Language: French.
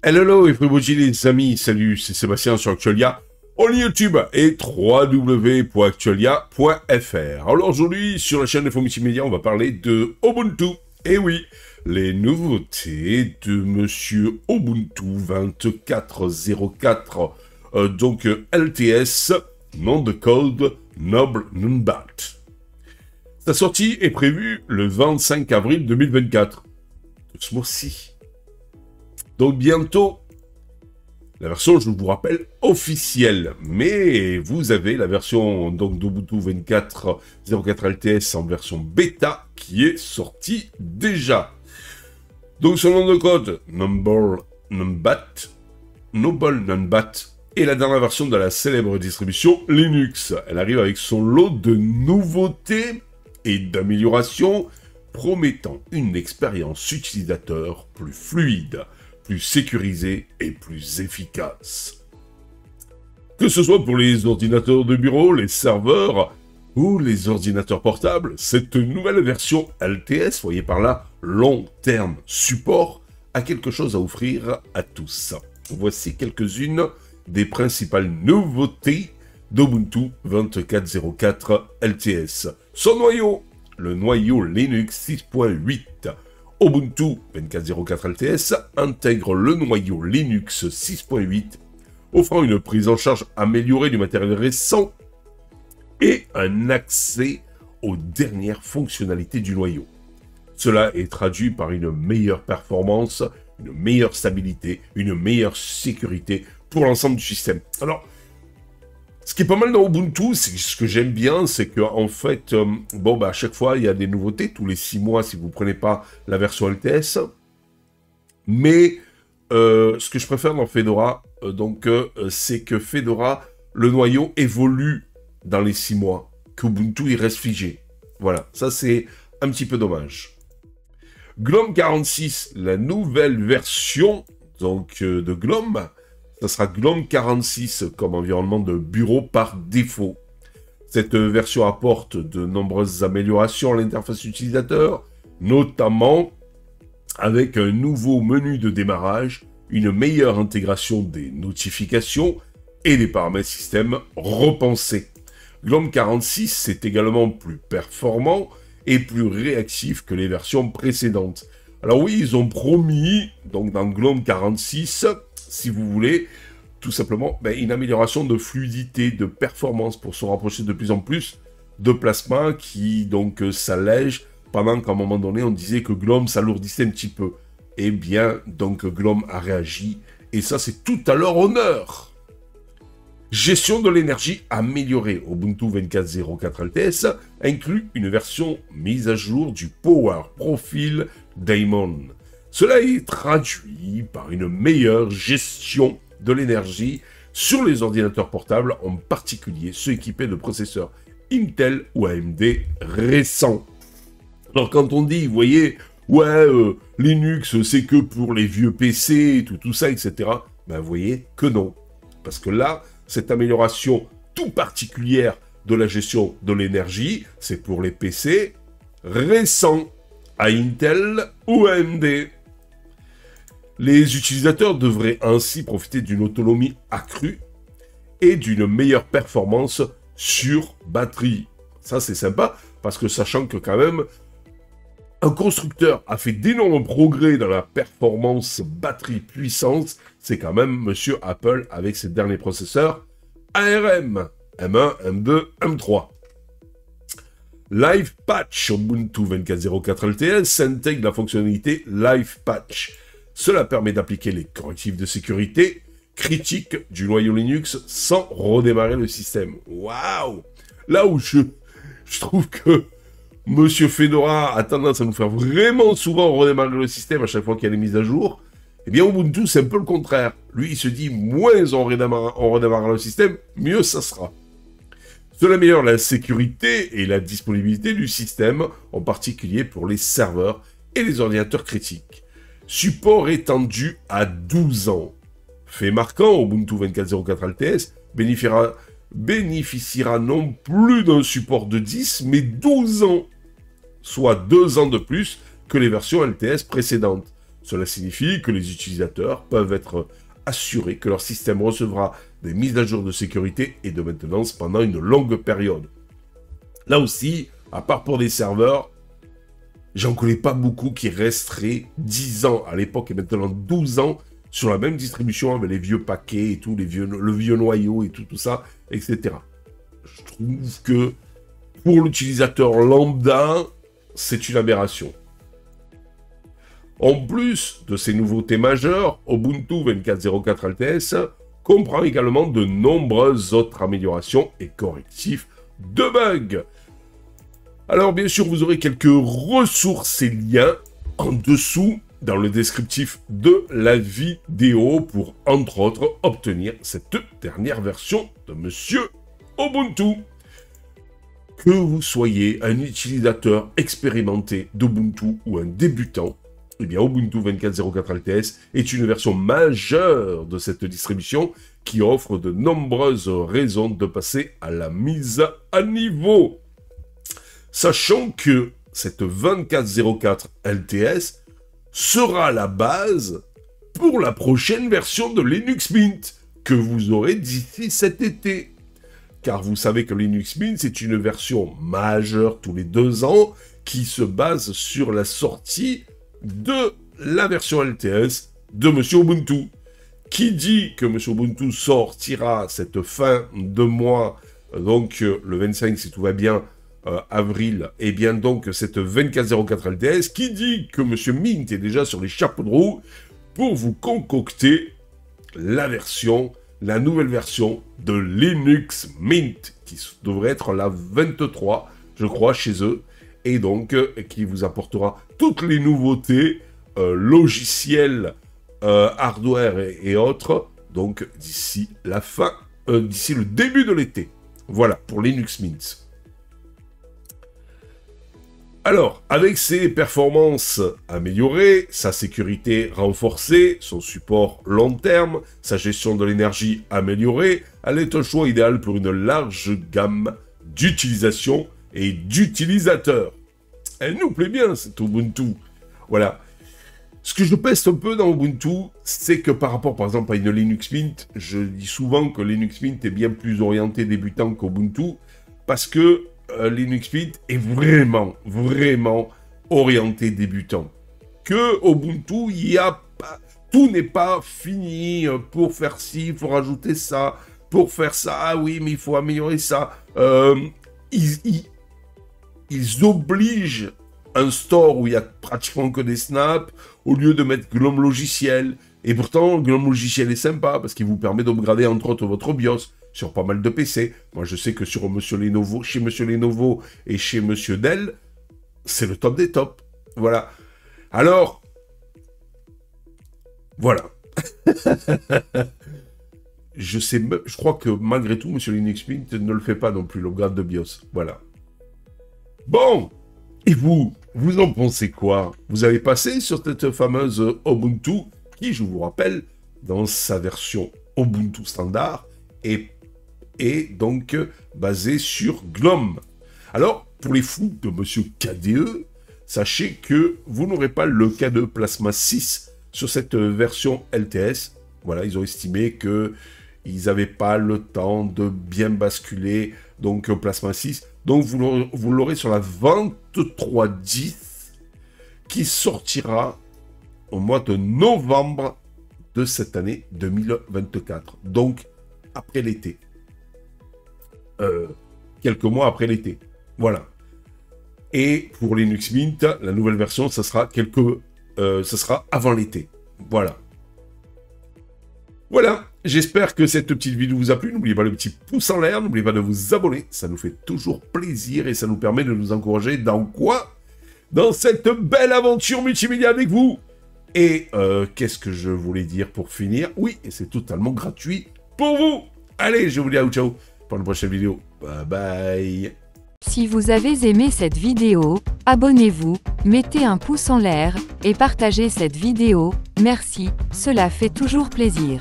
Hello everybody les amis, salut, c'est Sébastien sur Actualia, en YouTube et www.actualia.fr. Alors aujourd'hui, sur la chaîne Info Multimédia, on va parler de Ubuntu. Et oui, les nouveautés de Monsieur Ubuntu 24.04, LTS, nom de code Noble Numbat. Sa sortie est prévue le 25 avril 2024, de ce mois-ci. Donc bientôt, la version, je vous rappelle, officielle. Mais vous avez la version d'Ubuntu 24.04 LTS en version bêta qui est sortie déjà. Donc son nom de code, Noble Numbat, est la dernière version de la célèbre distribution Linux. Elle arrive avec son lot de nouveautés et d'améliorations, promettant une expérience utilisateur plus fluide, plus sécurisé et plus efficace. Que ce soit pour les ordinateurs de bureau, les serveurs ou les ordinateurs portables, cette nouvelle version LTS, voyez par là, long terme support, a quelque chose à offrir à tous. Voici quelques-unes des principales nouveautés d'Ubuntu 24.04 LTS. Son noyau, le noyau Linux 6.8. Ubuntu 24.04 LTS intègre le noyau Linux 6.8, offrant une prise en charge améliorée du matériel récent et un accès aux dernières fonctionnalités du noyau. Cela est traduit par une meilleure performance, une meilleure stabilité, une meilleure sécurité pour l'ensemble du système. Alors, ce qui est pas mal dans Ubuntu, c'est ce que j'aime bien, c'est qu'en fait, à chaque fois, il y a des nouveautés, tous les 6 mois, si vous ne prenez pas la version LTS. Mais ce que je préfère dans Fedora, c'est que Fedora, le noyau évolue dans les 6 mois, qu'Ubuntu, il reste figé. Voilà, ça c'est un petit peu dommage. GNOME 46, la nouvelle version de GNOME, ça sera GNOME 46 comme environnement de bureau par défaut. Cette version apporte de nombreuses améliorations à l'interface utilisateur, notamment avec un nouveau menu de démarrage, une meilleure intégration des notifications et des paramètres système repensés. GNOME 46 est également plus performant et plus réactif que les versions précédentes. Alors oui, ils ont promis, donc dans GNOME 46, si vous voulez, tout simplement, une amélioration de fluidité, de performance pour se rapprocher de plus en plus de Plasma qui donc s'allège pendant qu'à un moment donné on disait que GNOME s'alourdissait un petit peu. Eh bien, donc GNOME a réagi et ça c'est tout à leur honneur. Gestion de l'énergie améliorée. Ubuntu 24.04 LTS inclut une version mise à jour du Power Profile Daemon. Cela est traduit par une meilleure gestion de l'énergie sur les ordinateurs portables, en particulier ceux équipés de processeurs Intel ou AMD récents. Alors quand on dit, vous voyez, Linux c'est que pour les vieux PC, tout ça, etc., vous voyez que non. Parce que là, cette amélioration tout particulière de la gestion de l'énergie, c'est pour les PC récents à Intel ou AMD. Les utilisateurs devraient ainsi profiter d'une autonomie accrue et d'une meilleure performance sur batterie. Ça, c'est sympa, parce que sachant que quand même, un constructeur a fait d'énormes progrès dans la performance batterie puissance, c'est quand même Monsieur Apple avec ses derniers processeurs ARM, M1, M2, M3. Live Patch Ubuntu 24.04 LTS intègre la fonctionnalité Live Patch. Cela permet d'appliquer les correctifs de sécurité critiques du noyau Linux sans redémarrer le système. Waouh! Là où je trouve que Monsieur Fedora a tendance à nous faire vraiment souvent redémarrer le système à chaque fois qu'il y a des mises à jour, eh bien Ubuntu c'est un peu le contraire. Lui il se dit moins on redémarrera le système, mieux ça sera. Cela améliore la sécurité et la disponibilité du système, en particulier pour les serveurs et les ordinateurs critiques. Support étendu à 12 ans. Fait marquant, Ubuntu 24.04 LTS bénéficiera non plus d'un support de 10, mais 12 ans, soit 2 ans de plus que les versions LTS précédentes. Cela signifie que les utilisateurs peuvent être assurés que leur système recevra des mises à jour de sécurité et de maintenance pendant une longue période. Là aussi, à part pour des serveurs, j'en connais pas beaucoup qui resteraient 10 ans à l'époque et maintenant 12 ans sur la même distribution avec les vieux paquets et tout, le vieux noyau et tout ça, etc. Je trouve que pour l'utilisateur lambda, c'est une aberration. En plus de ces nouveautés majeures, Ubuntu 24.04 LTS comprend également de nombreuses autres améliorations et correctifs de bugs. Alors bien sûr, vous aurez quelques ressources et liens en dessous dans le descriptif de la vidéo pour, entre autres, obtenir cette dernière version de Monsieur Ubuntu. Que vous soyez un utilisateur expérimenté d'Ubuntu ou un débutant, eh bien Ubuntu 24.04 LTS est une version majeure de cette distribution qui offre de nombreuses raisons de passer à la mise à niveau. Sachant que cette 24.04 LTS sera la base pour la prochaine version de Linux Mint que vous aurez d'ici cet été. Car vous savez que Linux Mint, c'est une version majeure tous les 2 ans qui se base sur la sortie de la version LTS de Monsieur Ubuntu. Qui dit que Monsieur Ubuntu sortira cette fin de mois, donc le 25 si tout va bien, avril, et bien donc cette 24.04 LTS, qui dit que Monsieur Mint est déjà sur les chapeaux de roue pour vous concocter la nouvelle version de Linux Mint, qui devrait être la 23, je crois, chez eux, et donc qui vous apportera toutes les nouveautés logicielles, hardware et autres, donc d'ici la fin, d'ici le début de l'été. Voilà, pour Linux Mint. Alors, avec ses performances améliorées, sa sécurité renforcée, son support long terme, sa gestion de l'énergie améliorée, elle est un choix idéal pour une large gamme d'utilisation et d'utilisateurs. Elle nous plaît bien, cette Ubuntu. Voilà. Ce que je peste un peu dans Ubuntu, c'est que par rapport, par exemple, à une Linux Mint, je dis souvent que Linux Mint est bien plus orienté débutant qu'Ubuntu, parce que Linux Mint est vraiment orienté débutant. Que Ubuntu, il y a pas, tout n'est pas fini pour faire ci, il faut rajouter ça, pour faire ça, ah oui, mais il faut améliorer ça. Ils obligent un store où il y a pratiquement que des snaps, au lieu de mettre GNOME Logiciel. Et pourtant, GNOME Logiciel est sympa, parce qu'il vous permet d'upgrader entre autres votre BIOS sur pas mal de PC. Moi, je sais que chez Monsieur Lenovo et chez Monsieur Dell, c'est le top des tops. Voilà. Alors, voilà. Je crois que malgré tout, Monsieur Linux Mint ne le fait pas non plus, l'upgrade de BIOS. Voilà. Bon. Et vous en pensez quoi? Vous avez passé sur cette fameuse Ubuntu, qui, je vous rappelle, dans sa version Ubuntu standard, est donc basée sur GNOME. Alors, pour les fous de Monsieur KDE, sachez que vous n'aurez pas le KDE Plasma 6 sur cette version LTS. Voilà, ils ont estimé que ils n'avaient pas le temps de bien basculer donc Plasma 6. Donc vous l'aurez sur la 23.10 qui sortira au mois de novembre de cette année 2024. Donc après l'été. Quelques mois après l'été. Voilà. Et pour Linux Mint, la nouvelle version, ça sera avant l'été. Voilà. Voilà. J'espère que cette petite vidéo vous a plu. N'oubliez pas le petit pouce en l'air. N'oubliez pas de vous abonner. Ça nous fait toujours plaisir et ça nous permet de nous encourager dans quoi? Dans cette belle aventure multimédia avec vous. Et qu'est-ce que je voulais dire pour finir? Oui, et c'est totalement gratuit pour vous. Allez, je vous dis ciao pour une prochaine vidéo. Bye bye. Si vous avez aimé cette vidéo, abonnez-vous, mettez un pouce en l'air et partagez cette vidéo. Merci, cela fait toujours plaisir.